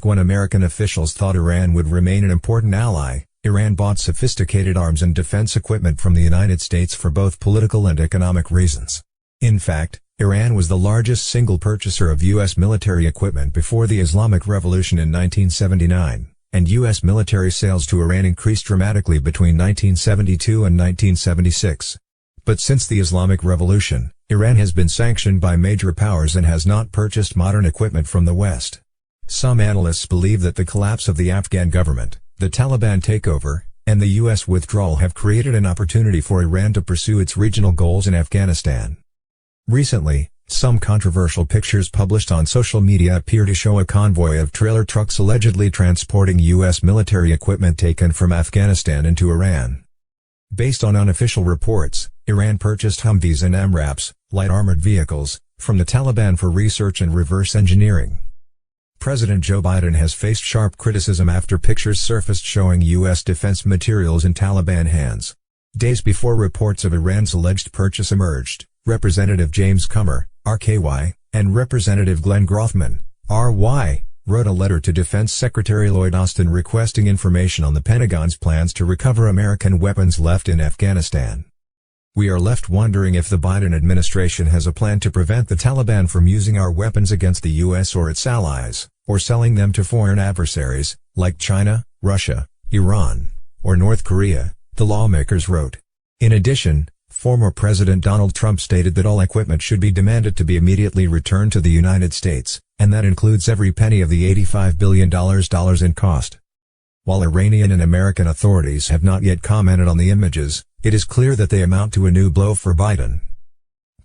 Back when American officials thought Iran would remain an important ally, Iran bought sophisticated arms and defense equipment from the United States for both political and economic reasons. In fact, Iran was the largest single purchaser of U.S. military equipment before the Islamic Revolution in 1979, and U.S. military sales to Iran increased dramatically between 1972 and 1976. But since the Islamic Revolution, Iran has been sanctioned by major powers and has not purchased modern equipment from the West. Some analysts believe that the collapse of the Afghan government, the Taliban takeover, and the U.S. withdrawal have created an opportunity for Iran to pursue its regional goals in Afghanistan. Recently, some controversial pictures published on social media appear to show a convoy of trailer trucks allegedly transporting U.S. military equipment taken from Afghanistan into Iran. Based on unofficial reports, Iran purchased Humvees and MRAPs, light armored vehicles, from the Taliban for research and reverse engineering. President Joe Biden has faced sharp criticism after pictures surfaced showing U.S. defense materials in Taliban hands. Days before reports of Iran's alleged purchase emerged, Representative James Comer, RKY, and Representative Glenn Grothman, RY, wrote a letter to Defense Secretary Lloyd Austin requesting information on the Pentagon's plans to recover American weapons left in Afghanistan. We are left wondering if the Biden administration has a plan to prevent the Taliban from using our weapons against the U.S. or its allies, or selling them to foreign adversaries, like China, Russia, Iran, or North Korea, the lawmakers wrote. In addition, former President Donald Trump stated that all equipment should be demanded to be immediately returned to the United States, and that includes every penny of the $85 billion in cost. While Iranian and American authorities have not yet commented on the images, it is clear that they amount to a new blow for Biden.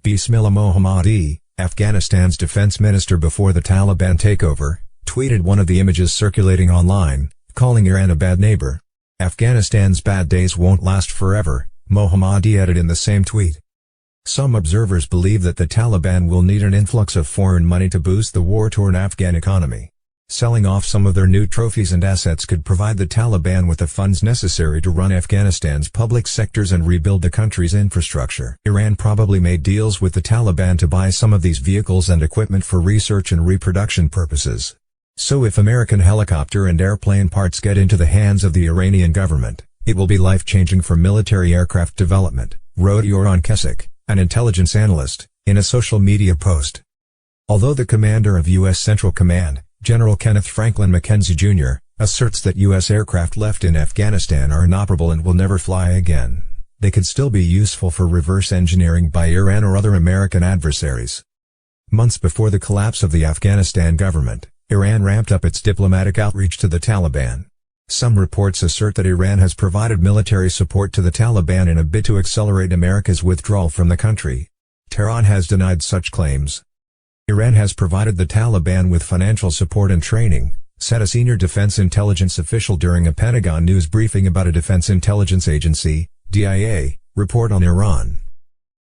Bismillah Mohammadi, Afghanistan's defense minister before the Taliban takeover, tweeted one of the images circulating online, calling Iran a bad neighbor. Afghanistan's bad days won't last forever, Mohammadi added in the same tweet. Some observers believe that the Taliban will need an influx of foreign money to boost the war-torn Afghan economy. Selling off some of their new trophies and assets could provide the Taliban with the funds necessary to run Afghanistan's public sectors and rebuild the country's infrastructure. Iran probably made deals with the Taliban to buy some of these vehicles and equipment for research and reproduction purposes. So if American helicopter and airplane parts get into the hands of the Iranian government, it will be life-changing for military aircraft development, wrote Yoran Kesik, an intelligence analyst, in a social media post. Although the commander of U.S. Central Command, General Kenneth Franklin McKenzie Jr., asserts that U.S. aircraft left in Afghanistan are inoperable and will never fly again, they could still be useful for reverse engineering by Iran or other American adversaries. Months before the collapse of the Afghanistan government, Iran ramped up its diplomatic outreach to the Taliban. Some reports assert that Iran has provided military support to the Taliban in a bid to accelerate America's withdrawal from the country. Tehran has denied such claims. Iran has provided the Taliban with financial support and training, said a senior defense intelligence official during a Pentagon news briefing about a Defense Intelligence Agency, DIA, report on Iran.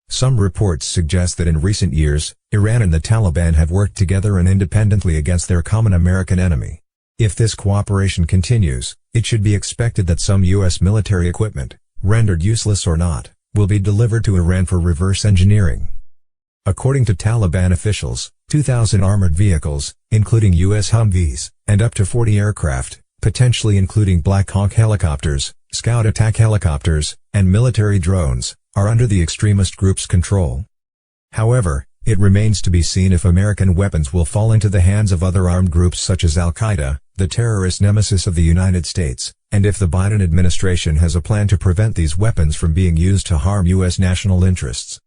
Some reports suggest that in recent years, Iran and the Taliban have worked together and independently against their common American enemy. If this cooperation continues, it should be expected that some U.S. military equipment, rendered useless or not, will be delivered to Iran for reverse engineering. According to Taliban officials, 2,000 armored vehicles, including U.S. Humvees, and up to 40 aircraft, potentially including Black Hawk helicopters, Scout attack helicopters, and military drones, are under the extremist group's control. However, it remains to be seen if American weapons will fall into the hands of other armed groups such as Al-Qaeda, the terrorist nemesis of the United States, and if the Biden administration has a plan to prevent these weapons from being used to harm U.S. national interests.